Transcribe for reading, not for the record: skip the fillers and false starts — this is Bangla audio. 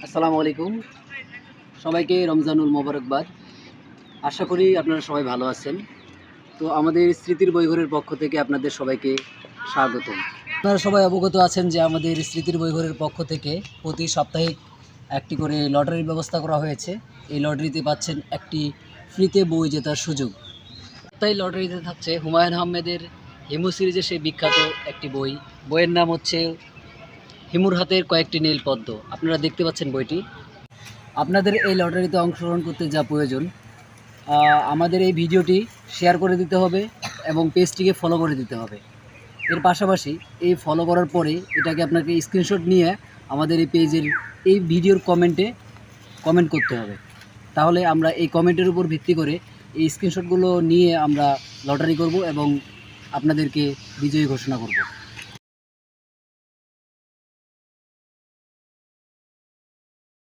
আসসালামু আলাইকুম। সবাইকে রমজানুল মোবারকবাদ। আশা করি আপনারা সবাই ভালো আছেন। তো আমাদের স্মৃতির বইঘরের পক্ষ থেকে আপনাদের সবাইকে স্বাগতম। আপনারা সবাই অবগত আছেন যে আমাদের স্মৃতির বইঘরের পক্ষ থেকে প্রতি সাপ্তাহিক একটি করে লটারির ব্যবস্থা করা হয়েছে। এই লটারিতে পাচ্ছেন একটি ফ্রিতে বই জেতার সুযোগ। তাই লটারিতে থাকছে হুমায়ুন আহমেদের হিমু সিরিজের সেই বিখ্যাত একটি বই। বইয়ের নাম হচ্ছে হিমুর হাতের কয়েকটি নীল পদ্ম। আপনারা দেখতে পাচ্ছেন বইটি। আপনাদের এই লটারিতে অংশগ্রহণ করতে যা প্রয়োজন, আমাদের এই ভিডিওটি শেয়ার করে দিতে হবে এবং পেজটিকে ফলো করে দিতে হবে। এর পাশাপাশি এই ফলো করার পরে এটাকে আপনাকে স্ক্রিনশট নিয়ে আমাদের এই পেজের এই ভিডিওর কমেন্ট করতে হবে। তাহলে আমরা এই কমেন্টের উপর ভিত্তি করে এই স্ক্রিনশটগুলো নিয়ে আমরা লটারি করব এবং আপনাদেরকে বিজয়ী ঘোষণা করব।